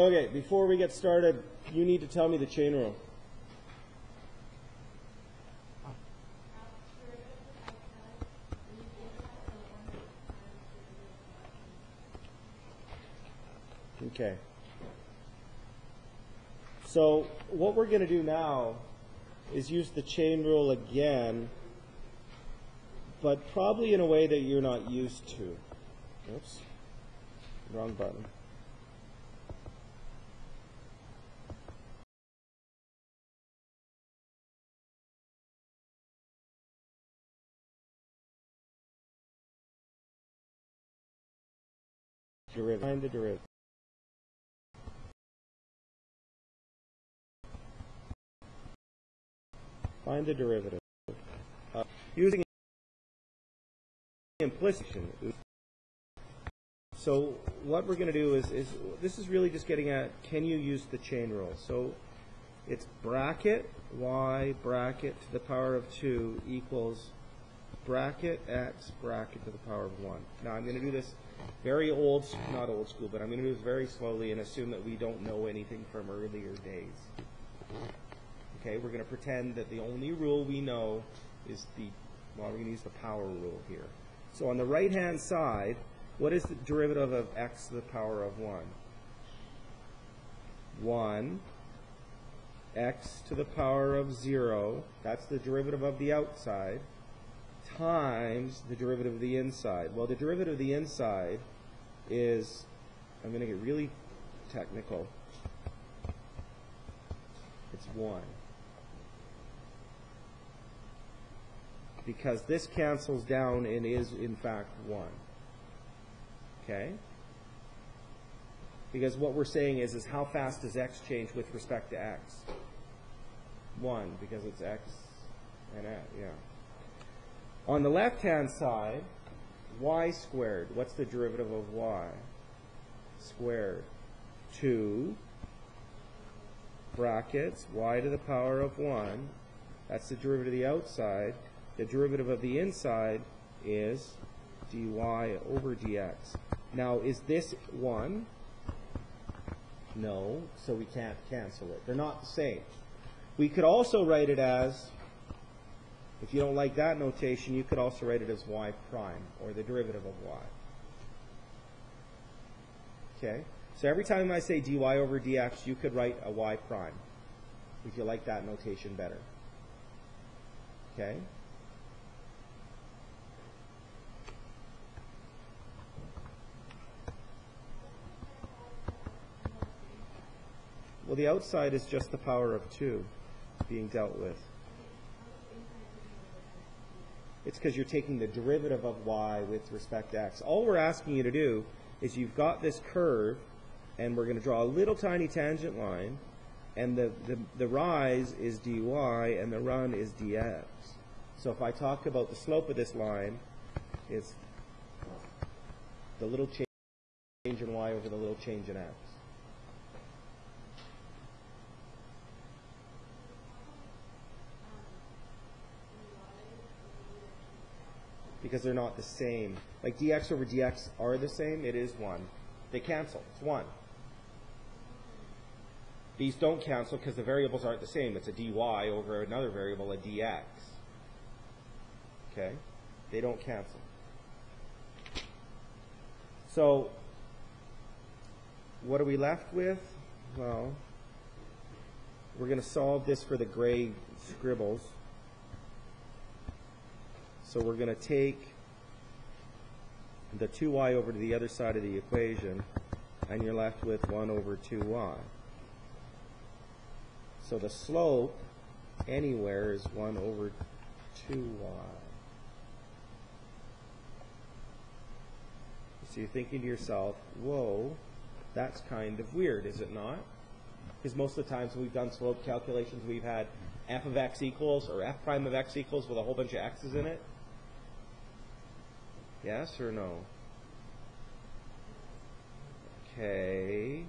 Okay, before we get started, you need to tell me the chain rule. Okay. So what we're going to do now is use the chain rule again, but probably in a way that you're not used to. Oops. Wrong button. Derivative. Find the derivative. Find the derivative. Using implicit. So what we're going to do is this is really just getting at, can you use the chain rule? So it's bracket y bracket to the power of 2 equals bracket x bracket to the power of 1. Now I'm going to do this very not old school, but I'm going to do this very slowly and assume that we don't know anything from earlier days. Okay, we're going to pretend that the only rule we know is we're going to use the power rule here. So on the right-hand side, what is the derivative of x to the power of 1? 1, x to the power of 0, that's the derivative of the outside, times the derivative of the inside. Well, the derivative of the inside is, I'm going to get really technical, it's 1. Because this cancels down and is in fact 1. Okay? Because what we're saying is how fast does x change with respect to x? 1, because it's x and x, yeah. On the left-hand side, y squared, what's the derivative of y? Squared. 2 brackets y to the power of 1. That's the derivative of the outside. The derivative of the inside is dy over dx. Now, is this 1? No, so we can't cancel it. They're not the same. We could also write it as, if you don't like that notation, you could also write it as y prime, or the derivative of y. Okay? So every time I say dy over dx, you could write a y prime, if you like that notation better. Okay? Well, the outside is just the power of 2 being dealt with. It's because you're taking the derivative of y with respect to x. All we're asking you to do is you've got this curve, and we're going to draw a little tiny tangent line, and the rise is dy, and the run is dx. So if I talk about the slope of this line, it's the little change in y over the little change in x. Because they're not the same. Like dx over dx are the same, it is 1. They cancel, it's 1. These don't cancel because the variables aren't the same. It's a dy over another variable, a dx. Okay? They don't cancel. So, what are we left with? Well, we're going to solve this for the gray scribbles. So we're going to take the 2y over to the other side of the equation, and you're left with 1 over 2y. So the slope anywhere is 1 over 2y. So you're thinking to yourself, whoa, that's kind of weird, is it not? Because most of the times when we've done slope calculations, we've had f of x equals, or f prime of x equals with a whole bunch of x's in it. Yes or no? Okay.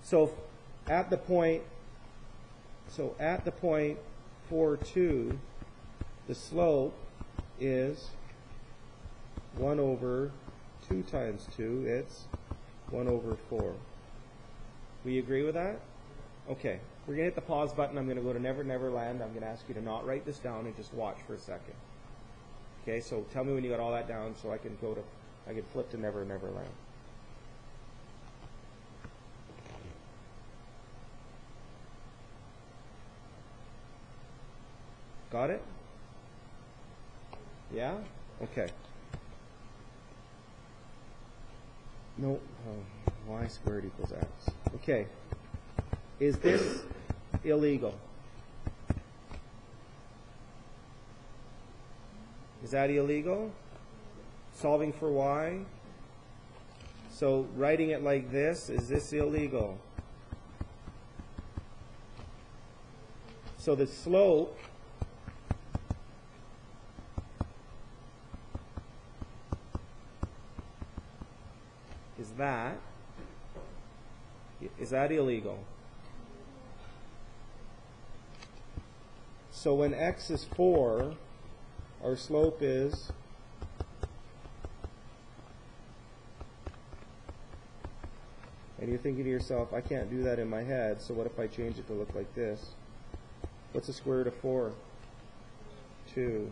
So at the point 4, 2, the slope is 1 over 2 times 2. It's 1 over 4. We agree with that? Okay. We're going to hit the pause button. I'm going to go to Never Never Land. I'm going to ask you to not write this down and just watch for a second. Okay, so tell me when you got all that down so I can flip to Never Never Land. Got it? Yeah? Okay. No, y squared equals x. Okay. Is this illegal? Is that illegal? Solving for y? So writing it like this, is this illegal? So the slope is that. Is that illegal? So when x is 4, our slope is and you're thinking to yourself, I can't do that in my head, so what if I change it to look like this? What's the square root of 4? 2.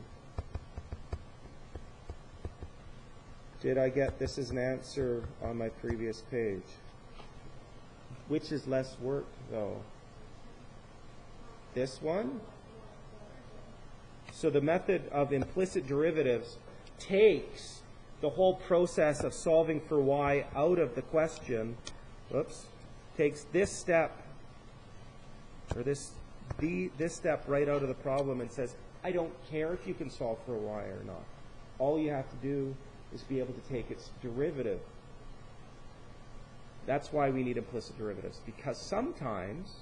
Did I get this as an answer on my previous page? Which is less work, though? This one? So the method of implicit derivatives takes the whole process of solving for y out of the question. Whoops. Takes this step, or this step right out of the problem and says, I don't care if you can solve for y or not. All you have to do is be able to take its derivative. That's why we need implicit derivatives, because sometimes,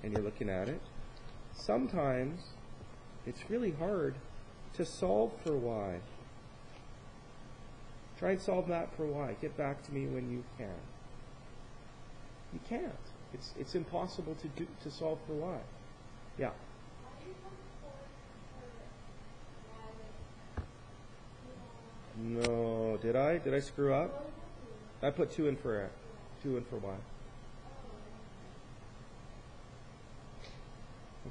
and you're looking at it, sometimes it's really hard to solve for y. Try and solve that for y. Get back to me when you can. You can't. It's impossible to solve for y. Yeah. No, did I screw up? I put 2 in for x, 2 in for y.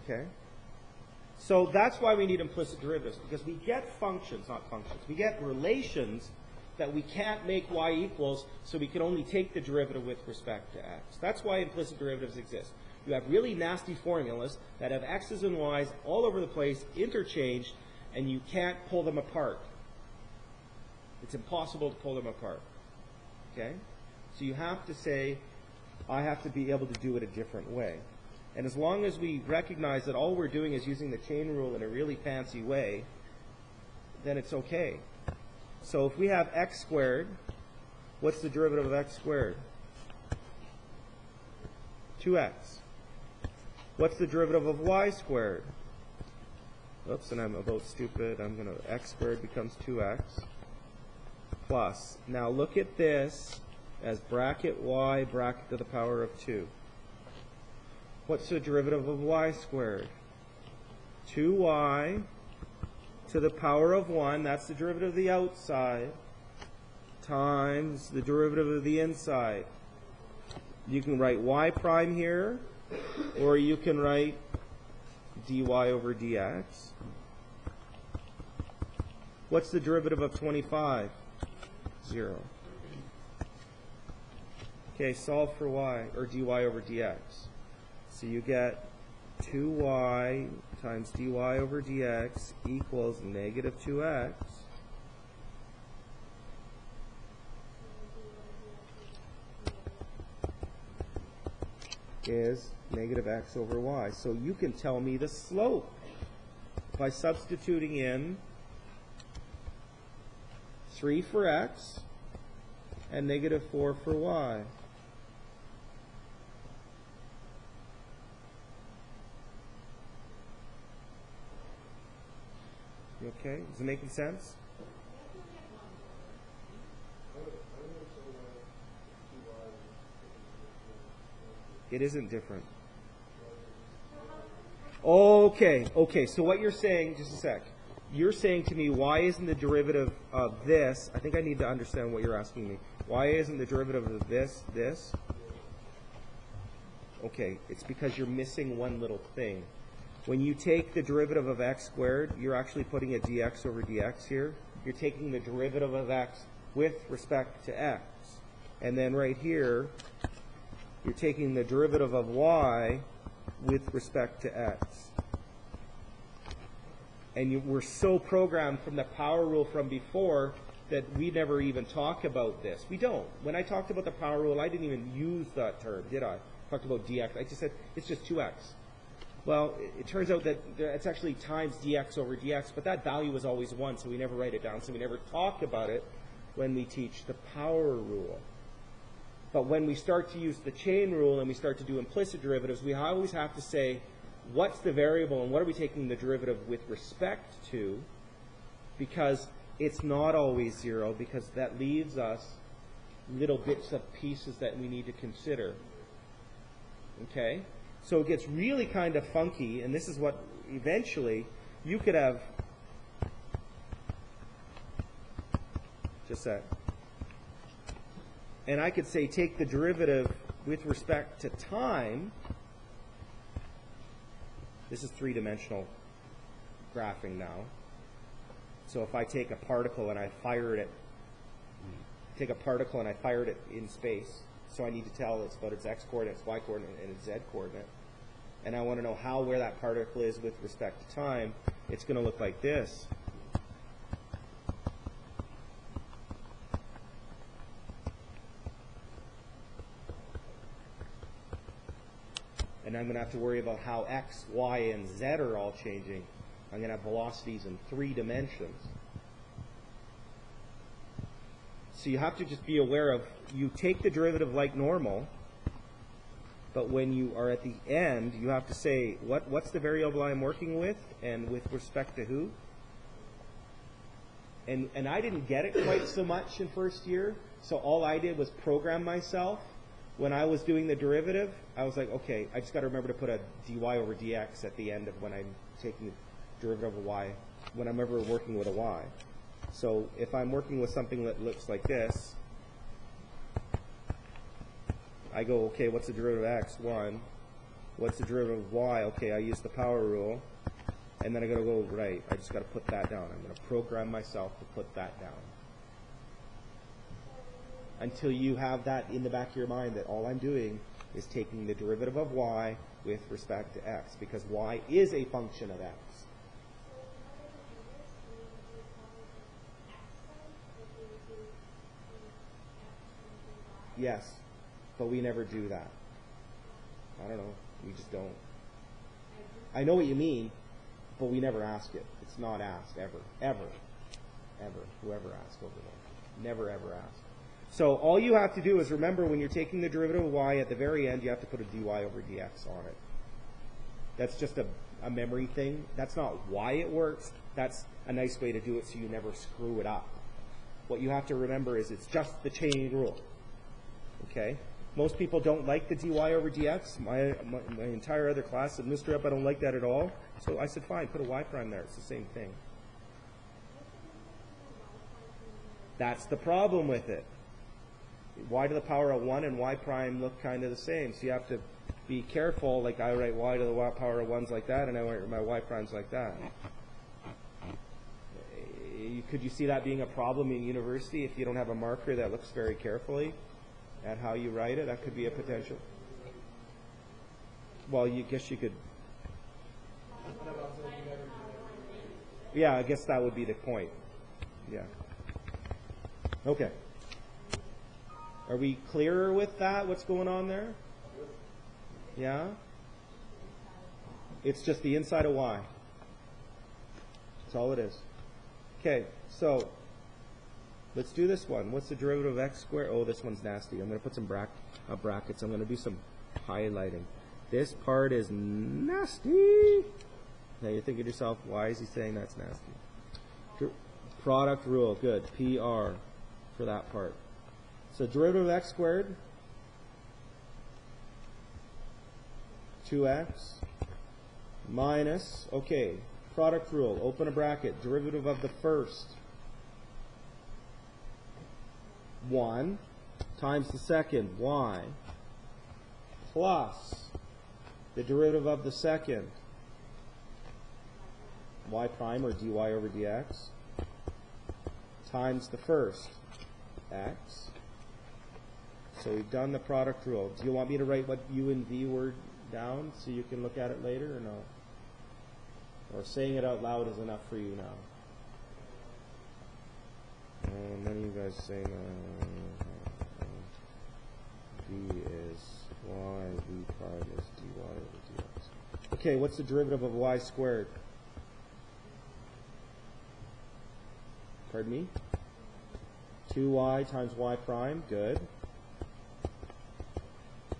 Okay. So that's why we need implicit derivatives, because we get functions, not functions. We get relations that we can't make y equals, so we can only take the derivative with respect to x. That's why implicit derivatives exist. You have really nasty formulas that have x's and y's all over the place, interchanged, and you can't pull them apart. It's impossible to pull them apart. Okay? So you have to say, I have to be able to do it a different way. And as long as we recognize that all we're doing is using the chain rule in a really fancy way, then it's okay. So if we have x squared, what's the derivative of x squared? 2x. What's the derivative of y squared? Oops, and I'm about stupid. I'm going to, x squared becomes 2x plus. Now look at this as bracket y bracket to the power of 2. What's the derivative of y squared? 2y to the power of 1, that's the derivative of the outside, times the derivative of the inside. You can write y prime here, or you can write dy over dx. What's the derivative of 25? 0. Okay, solve for y, or dy over dx. So you get 2y times dy over dx equals negative 2x. Is negative x over y. So you can tell me the slope by substituting in 3 for x and negative 4 for y. You okay? Is it making sense? It isn't different. Okay, so what you're saying, just a sec. you're saying to me, why isn't the derivative of this, I think I need to understand what you're asking me. Why isn't the derivative of this, this? Okay, it's because you're missing one little thing. When you take the derivative of x squared, you're actually putting a dx over dx here. You're taking the derivative of x with respect to x. And then right here, you're taking the derivative of y with respect to x. And we're so programmed from the power rule from before that we never even talk about this. We don't. When I talked about the power rule, I didn't even use that term, did I? Talked about dx. I just said it's just 2x. Well, it turns out that it's actually times dx over dx, but that value is always 1, so we never write it down. So we never talk about it when we teach the power rule. But when we start to use the chain rule and we start to do implicit derivatives, we always have to say, what's the variable and what are we taking the derivative with respect to? Because it's not always 0, because that leaves us little bits of pieces that we need to consider. Okay? So it gets really kind of funky, and this is what eventually you could have, just that. And I could say take the derivative with respect to time. This is three-dimensional graphing now. So if I take a particle and I fire it in space, so I need to tell it's about its x coordinate, its y coordinate, and its z coordinate. And I want to know where that particle is with respect to time. It's going to look like this. And I'm going to have to worry about how x, y, and z are all changing. I'm going to have velocities in 3 dimensions. So you have to just be aware of, you take the derivative like normal, but when you are at the end, you have to say, what's the variable I'm working with, and with respect to who? And I didn't get it quite so much in first year, so all I did was program myself. When I was doing the derivative, I was like, okay, I just got to remember to put a dy over dx at the end of when I'm taking the derivative of y, when I'm ever working with a y. So if I'm working with something that looks like this, I go, okay, what's the derivative of x? 1. What's the derivative of y? Okay, I use the power rule. And then I got to go, right, I just got to put that down. I'm going to program myself to put that down. Until you have that in the back of your mind that all I'm doing is taking the derivative of y with respect to x, because y is a function of x. Yes, but we never do that. I don't know. We just don't. I know what you mean, but we never ask it. It's not asked, ever. Ever. Ever. Whoever asked over there. Never, ever asked. So all you have to do is remember when you're taking the derivative of y at the very end, you have to put a dy over dx on it. That's just a memory thing. That's not why it works. That's a nice way to do it so you never screw it up. What you have to remember is it's just the chain rule. Okay? Most people don't like the dy over dx. My entire other class said, Mr. Epp, I don't like that at all. So I said, fine, put a y prime there. It's the same thing. That's the problem with it. Y to the power of 1 and y prime look kind of the same. So you have to be careful. Like I write y to the power of 1's like that, and I write my y primes like that. Could you see that being a problem in university if you don't have a marker that looks very carefully at how you write it? That could be a potential. Well, you guess you could. Yeah, I guess that would be the point. Yeah. Okay. Are we clearer with that? What's going on there? Yeah? It's just the inside of y. That's all it is. Okay, so let's do this one. What's the derivative of x squared? Oh, this one's nasty. I'm going to put some brackets. I'm going to do some highlighting. This part is nasty. Now you're thinking to yourself, why is he saying that's nasty? Product rule, good. PR for that part. So derivative of x squared, 2x, minus, okay, Product rule, open a bracket, derivative of the first, 1 times the second, y, plus the derivative of the second, y prime or dy over dx, times the first, x. So we've done the product rule. Do you want me to write what u and v were down so you can look at it later or no? Or saying it out loud is enough for you now? None of you guys say v is y, v prime is dy over dx. Okay, what's the derivative of y squared? Pardon me? 2y times y prime, good.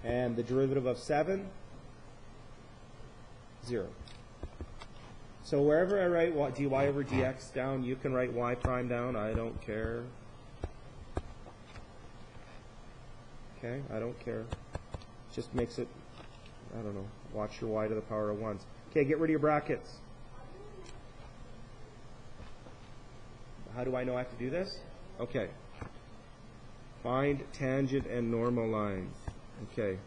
And the derivative of 7? 0. So wherever I write dy over dx down, you can write y prime down. I don't care. Okay, I don't care. Just makes it, I don't know, watch your y to the power of 1s. Okay, get rid of your brackets. How do I know I have to do this? Okay. Find tangent and normal lines. Okay.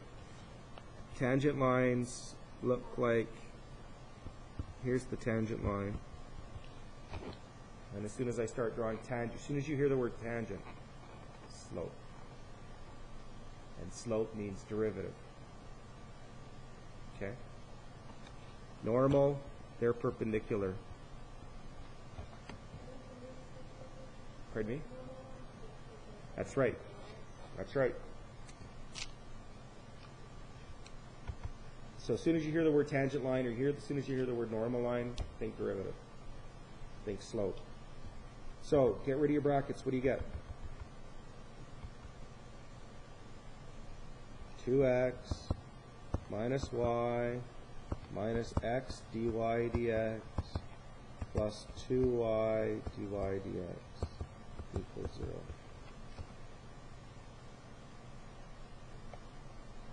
Tangent lines look like, here's the tangent line. And as soon as I start drawing tangent, as soon as you hear the word tangent, slope. And slope means derivative. Okay? Normal, they're perpendicular. Pardon me? That's right. That's right. So as soon as you hear the word tangent line, or as soon as you hear the word normal line, think derivative. Think slope. So get rid of your brackets. What do you get? 2x minus y minus x dy dx plus 2y dy dx equals 0.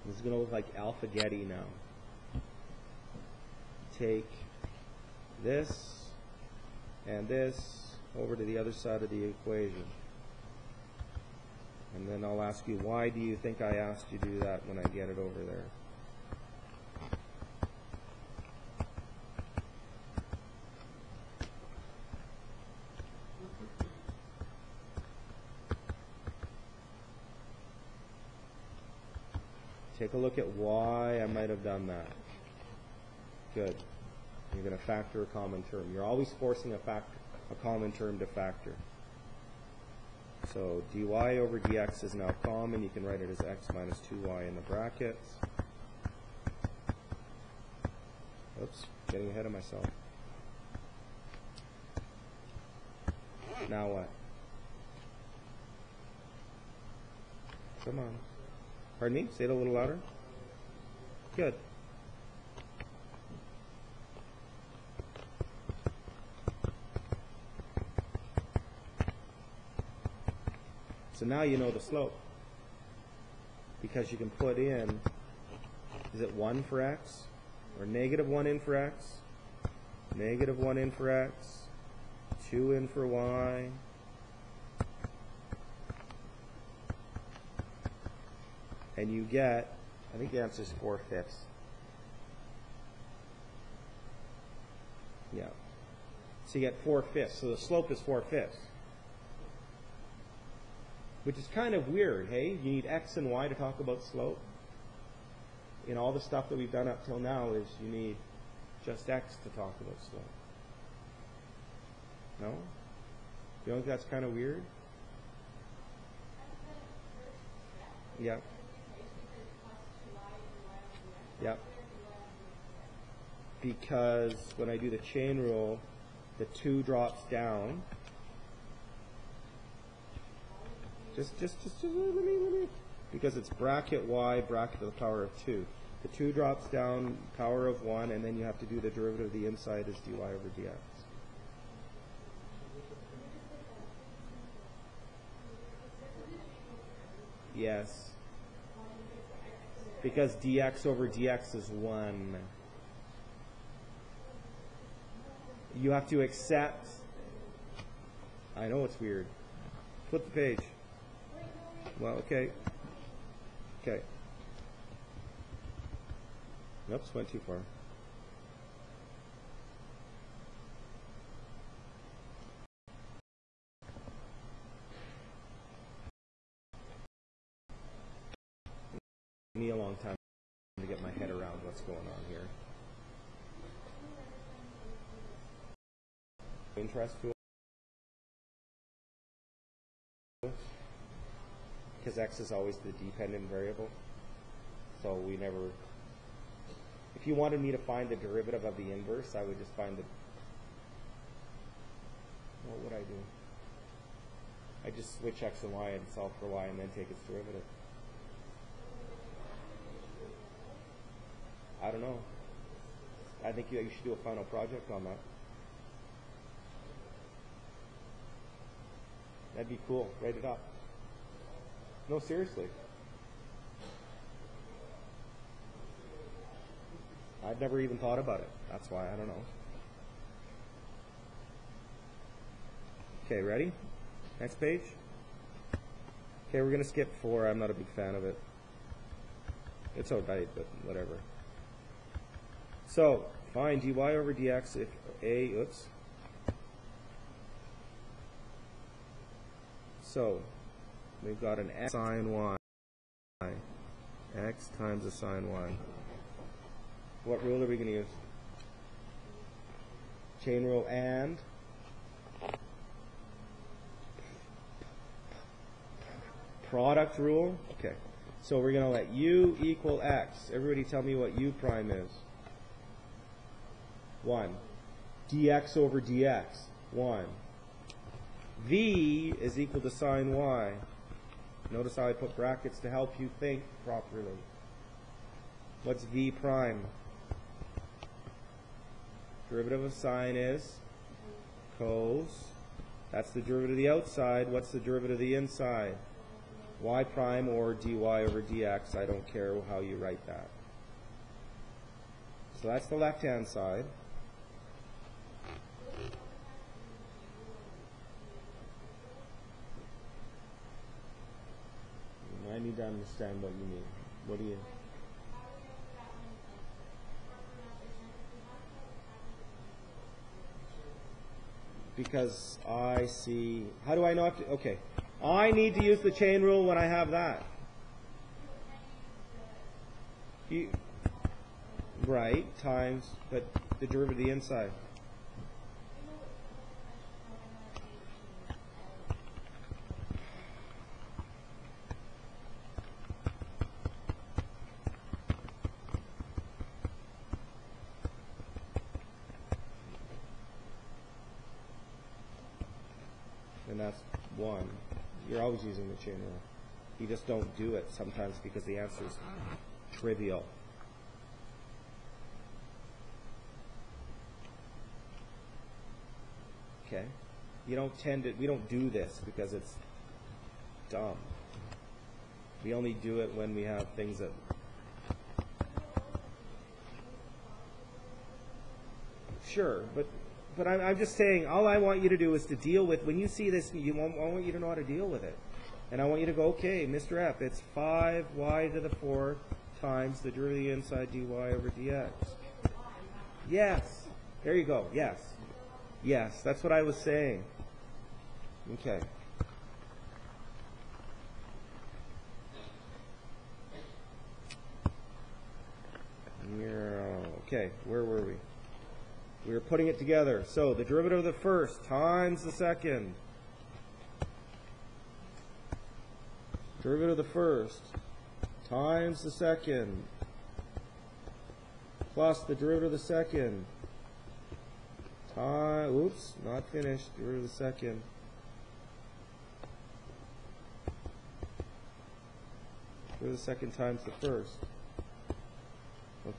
This is going to look like alpha-getty now. Take this and this over to the other side of the equation. And then I'll ask you, why do you think I asked you to do that when I get it over there? Take a look at why I might have done that. Good. You're going to factor a common term. You're always forcing a common term to factor. So dy over dx is now common. You can write it as x minus 2y in the brackets. Oops, getting ahead of myself. Now what? Come on. Pardon me? Say it a little louder. Good. So now you know the slope. Because you can put in, is it 1 for x? Or negative 1 in for x? Negative 1 in for x? 2 in for y? And you get, I think the answer is 4/5. Yeah. So you get 4/5. So the slope is 4/5. Which is kind of weird, hey? You need x and y to talk about slope. In all the stuff that we've done up till now is you need just x to talk about slope. No? You don't think that's kind of weird? Yeah. Yep. Because when I do the chain rule, the 2 drops down. Just let me. Because it's bracket y, bracket to the power of 2. The 2 drops down, power of 1, and then you have to do the derivative of the inside as dy over dx. Yes. Because dx over dx is 1. You have to accept. I know it's weird. Flip the page. Well, okay. Okay. Oops, went too far. Me a long time to get my head around what's going on here. Interest to it, because x is always the dependent variable. So we never. If you wanted me to find the derivative of the inverse, I would just find the. What would I do? I just switch x and y and solve for y and then take its derivative. I don't know. I think you should do a final project on that. That'd be cool. Write it up. No, seriously. I've never even thought about it. That's why I don't know. Okay, ready? Next page. Okay, we're going to skip 4. I'm not a big fan of it. It's alright, but whatever. So, find dy over dx if a, oops. So, we've got an x sine y. X times a sine y. What rule are we going to use? Chain rule and product rule. Okay. So we're going to let u equal x. Everybody tell me what u prime is. 1. Dx over dx. 1. V is equal to sine y. Notice how I put brackets to help you think properly. What's V prime? Derivative of sine is cos. That's the derivative of the outside. What's the derivative of the inside? Y prime or dy over dx. I don't care how you write that. So that's the left-hand side. I need to understand what you mean. What do you... Because I see... How do I know? Okay. I need to use the chain rule when I have that. Right, times, but the derivative of the inside. And that's 1. You're always using the chain rule. You just don't do it sometimes because the answer is trivial. Okay? You don't tend to, we don't do this because it's dumb. We only do it when we have things that... Sure, but I'm just saying, all I want you to do is to deal with, when you see this, I want you to know how to deal with it. And I want you to go, okay, Mr. F, it's 5y to the 4th times the derivative of the inside dy over dx. Yes. There you go. Yes. Yes, that's what I was saying. Okay. Okay, where were we? We were putting it together. So the derivative of the first times the second. Derivative of the first times the second plus the derivative of the second. Oops, not finished. Derivative of the second. Derivative of the second times the first.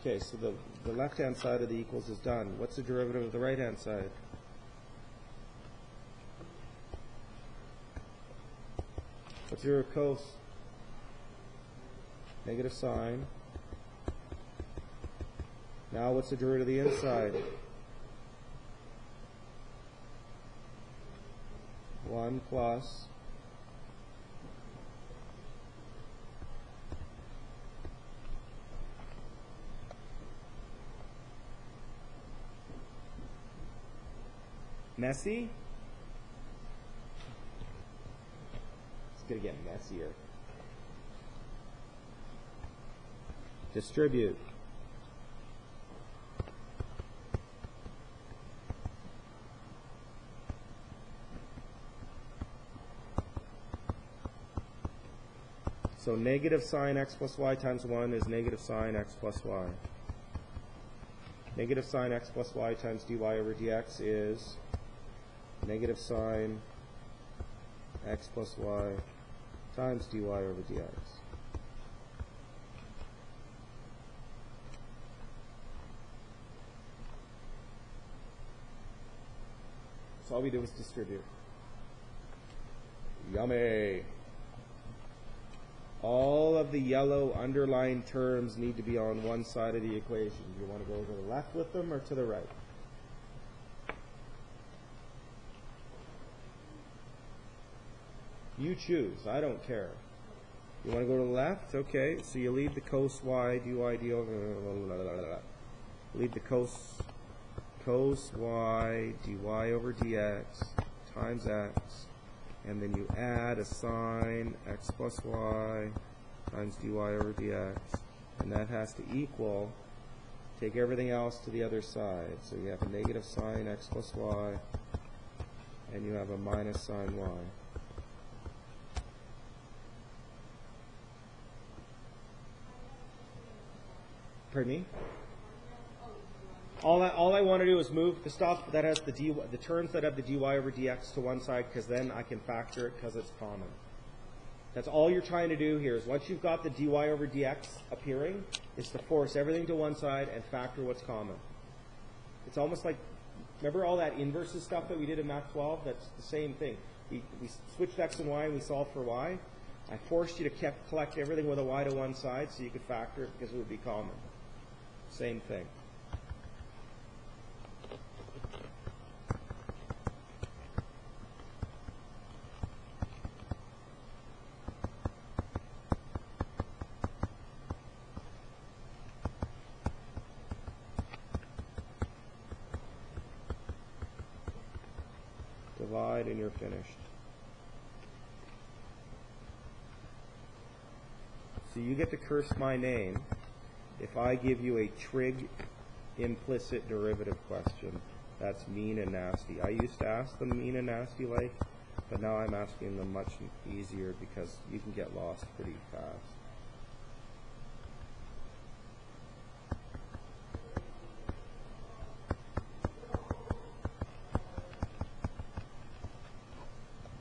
Okay, so the left-hand side of the equals is done. What's the derivative of the right-hand side? What's your cos? Negative sine. Now what's the derivative of the inside? 1 plus messy? It's going to get messier. Distribute. So negative sine x plus y times 1 is negative sine x plus y. Negative sine x plus y times dy over dx is negative sine x plus y times dy over dx. So all we do is distribute. Yummy. All of the yellow underlined terms need to be on one side of the equation. Do you want to go to the left with them or to the right? You choose. I don't care. You want to go to the left? Okay. So you leave the cos y dy over. Leave the cos y dy over dx times x. And then you add a sine x plus y times dy over dx. And that has to equal, take everything else to the other side. So you have a negative sine x plus y, and you have a minus sine y. Pardon me? All I want to do is move the stuff that has the terms that have the dy over dx to one side, because then I can factor it because it's common. That's all you're trying to do here is once you've got the dy over dx appearing, is to force everything to one side and factor what's common. It's almost like, remember all that inverses stuff that we did in Math 12? That's the same thing. We switched x and y and we solved for y. I forced you to collect everything with a y to one side so you could factor it because it would be common. Same thing. Divide and you're finished. So you get to curse my name if I give you a trig implicit derivative question. That's mean and nasty. I used to ask them mean and nasty like, but now I'm asking them much easier because you can get lost pretty fast.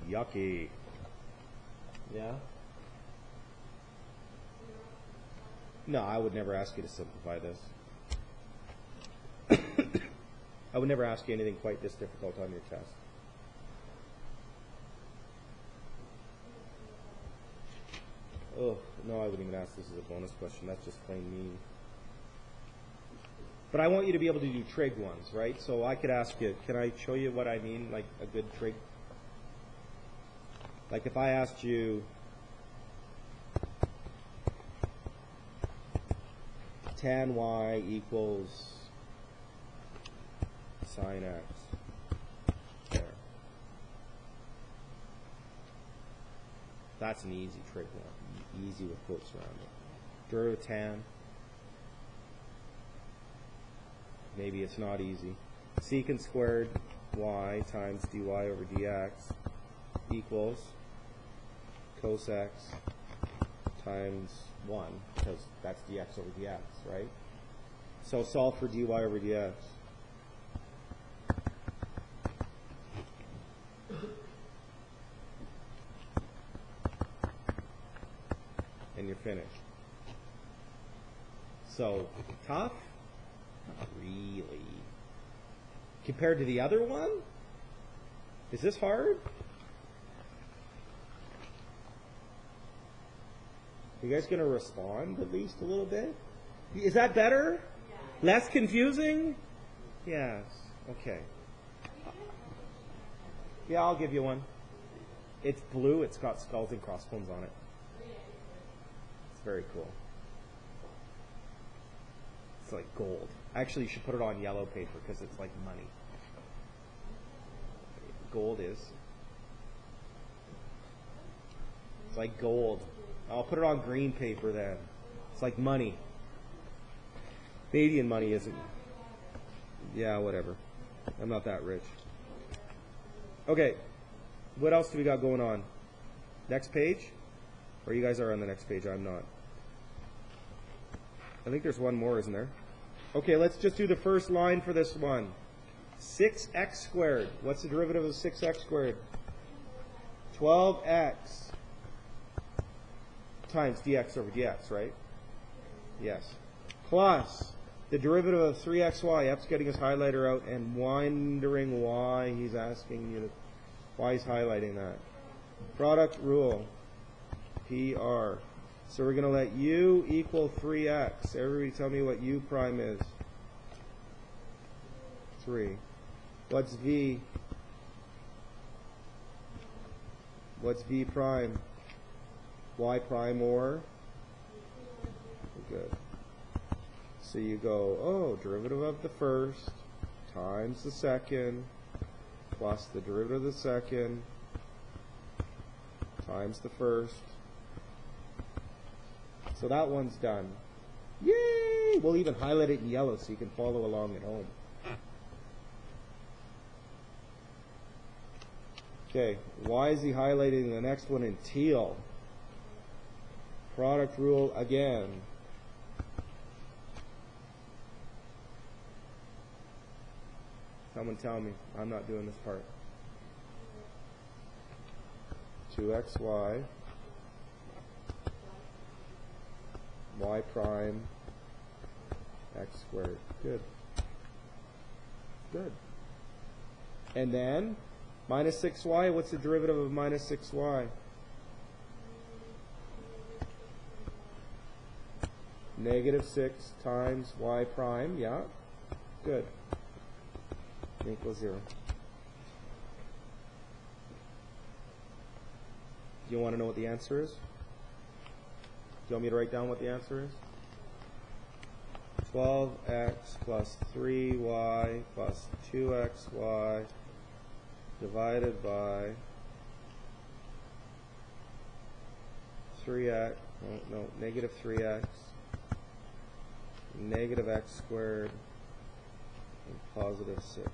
Yucky. Yeah? No, I would never ask you to simplify this. I would never ask you anything quite this difficult on your test. Oh, no, I wouldn't even ask this as a bonus question. That's just plain mean. But I want you to be able to do trig ones, right? So I could ask you, can I show you what I mean, like a good trig? Like if I asked you tan y equals sine x. There. That's an easy trig one. Easy with quotes around it. Derivative tan. Maybe it's not easy. Secant squared y times dy over dx equals cos x times 1, because that's dx over dx, right? So solve for dy over dx. And you're finished. So, tough? Not really. Compared to the other one? Is this hard? You guys going to respond at least a little bit? Is that better? Yeah. Less confusing? Yes. Okay. Yeah, I'll give you one. It's blue. It's got skulls and crossbones on it. It's very cool. It's like gold. Actually, you should put it on yellow paper because it's like money. Gold is. It's like gold. I'll put it on green paper then. It's like money. Canadian money isn't. Yeah, whatever. I'm not that rich. Okay. What else do we got going on? Next page? Or you guys are on the next page? I'm not. I think there's one more, isn't there? Okay, let's just do the first line for this one. 6x squared. What's the derivative of 6x squared? 12x times dx over dx, right? Yes. Plus the derivative of 3xy. Ep's getting his highlighter out and wondering why he's asking you to, why he's highlighting that. Product rule. PR. So we're going to let u equal 3x. Everybody tell me what u prime is. 3. What's v? What's v prime? Y prime or? Good. So you go, oh, derivative of the first times the second plus the derivative of the second times the first. So that one's done. Yay! We'll even highlight it in yellow so you can follow along at home. Okay, why is he highlighting the next one in teal? Product rule again. Someone tell me. I'm not doing this part. 2xy y prime x squared. Good. Good. And then minus 6y, what's the derivative of minus 6y? Negative 6 times y prime, yeah. Good. Equals 0. Do you want to know what the answer is? Do you want me to write down what the answer is? 12x plus 3y plus 2xy divided by 3x, no, negative 3x, negative x squared, and positive 6.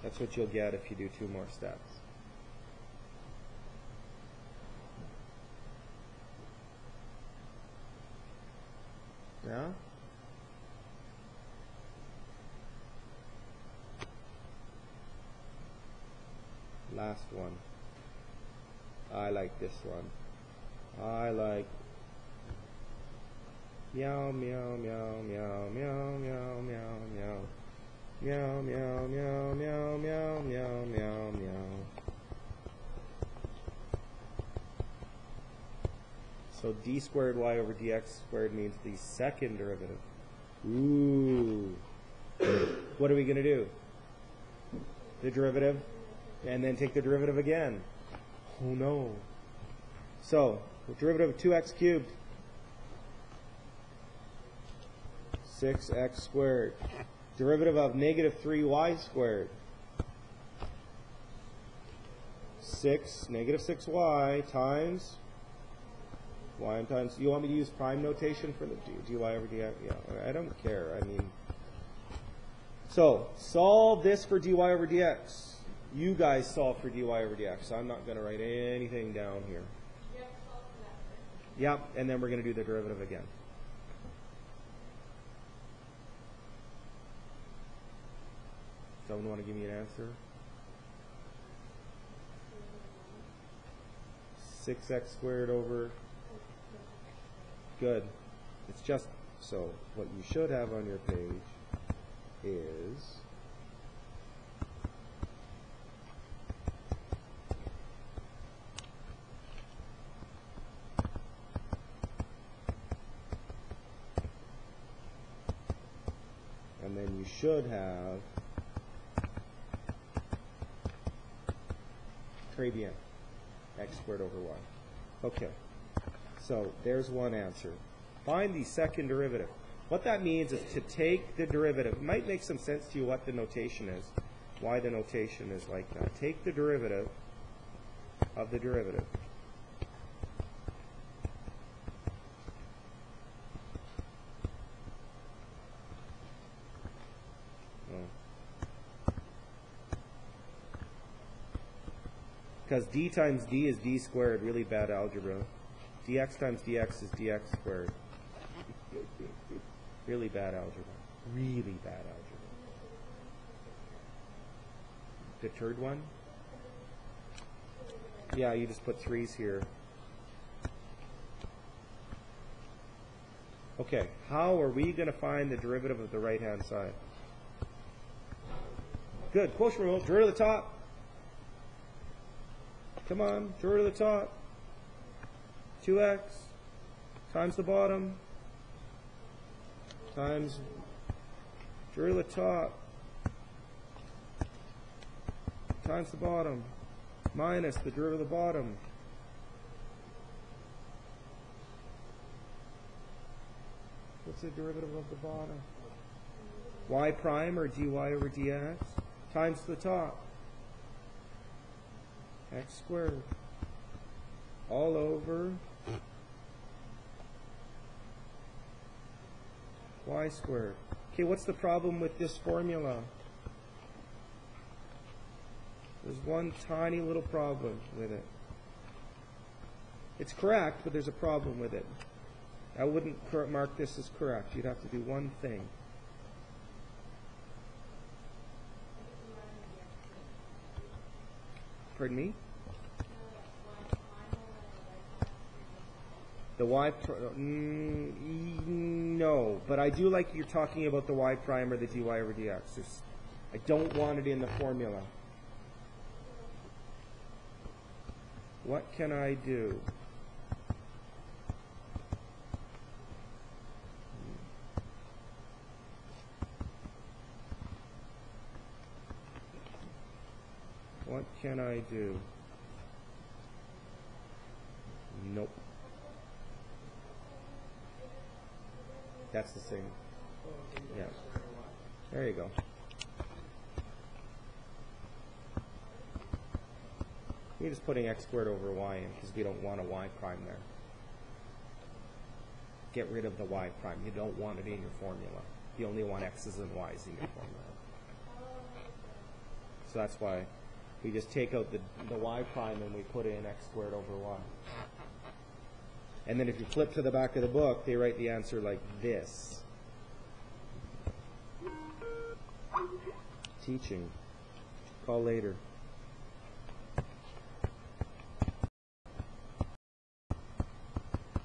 That's what you'll get if you do 2 more steps. Yeah? Last one. I like this one. I like meow meow meow meow meow meow meow meow meow meow meow meow meow meow meow meow. So d squared y over dx squared means the second derivative. Ooh. What are we going to do? The derivative, and then take the derivative again. Oh no. So, the derivative of 2x cubed. 6x squared. Derivative of negative 3y squared. 6, negative 6y times y times, you want me to use prime notation for the dy over dx? Yeah, I don't care. I mean, so solve this for dy over dx. You guys solve for dy over dx. I'm not going to write anything down here. Yep, and then we're going to do the derivative again. Someone want to give me an answer? 6x squared over. Good. It's just, so what you should have on your page is and then you should have Très bien. X squared over y. Okay. So there's one answer. Find the second derivative. What that means is to take the derivative. It might make some sense to you what the notation is, why the notation is like that. Take the derivative of the derivative. Because d times d is d squared, really bad algebra. Dx times dx is dx squared. Really bad algebra. Really bad algebra. The third one? Yeah, you just put 3's here. Okay, how are we going to find the derivative of the right-hand side? Good, quotient rule, draw to the top. Come on, draw to the top. 2x times the bottom times draw to the top times the bottom minus the derivative of the bottom. What's the derivative of the bottom? Y prime or dy over dx times the top. X squared all over y squared. Okay, what's the problem with this formula? There's one tiny little problem with it. It's correct, but there's a problem with it. I wouldn't mark this as correct. You'd have to do one thing. Pardon me? The y no, but I do like you're talking about the y prime or the dy over dx. I don't want it in the formula. What can I do? What can I do? Nope. That's the same. Yeah. There you go. You're just putting x squared over y in because we don't want a y prime there. Get rid of the y prime. You don't want it in your formula. You only want x's and y's in your formula. So that's why we just take out the y prime and we put in x squared over y. And then if you flip to the back of the book, they write the answer like this. Teaching. Call later.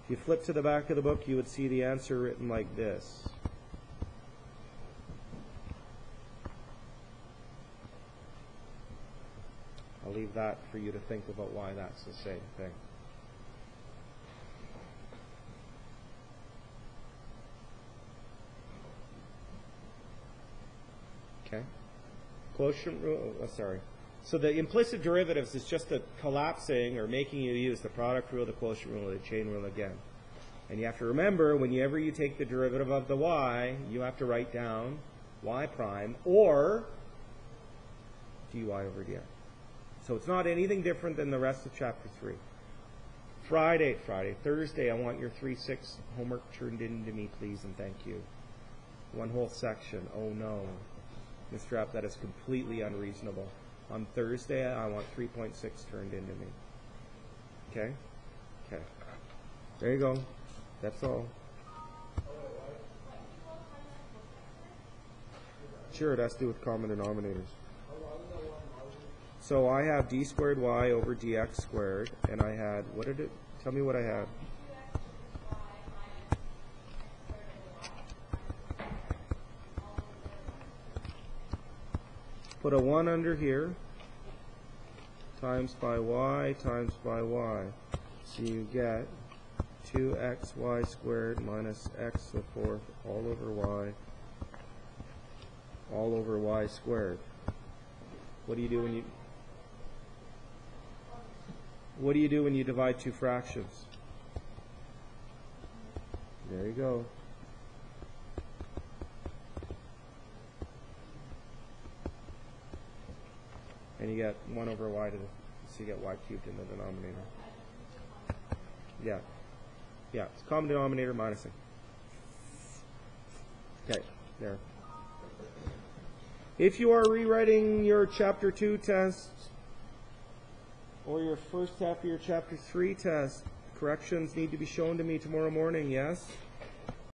If you flip to the back of the book, you would see the answer written like this. I'll leave that for you to think about why that's the same thing. Okay. Quotient rule, sorry. So the implicit derivatives is just the collapsing or making you use the product rule, the quotient rule, or the chain rule again. And you have to remember, whenever you take the derivative of the y, you have to write down y prime or dy over dx. So it's not anything different than the rest of chapter 3. Thursday, I want your 3-6 homework turned in to me, please, and thank you. One whole section. Oh no. Mr. App, that is completely unreasonable. On Thursday, I want 3.6 turned into me. Okay? Okay. There you go. That's all. Sure, it has to do with common denominators. So I have d squared y over dx squared, and I had, what did it, tell me what I had. Put a 1 under here, times by y times by y. So you get 2xy squared minus x to the fourth all over y squared. What do you do when you... What do you do when you divide two fractions? There you go. And you get 1 over y to the, so you get y cubed in the denominator. Yeah. Yeah, it's common denominator minusing. Okay, there. If you are rewriting your Chapter 2 test or your first half of your Chapter 3 test, corrections need to be shown to me tomorrow morning, yes?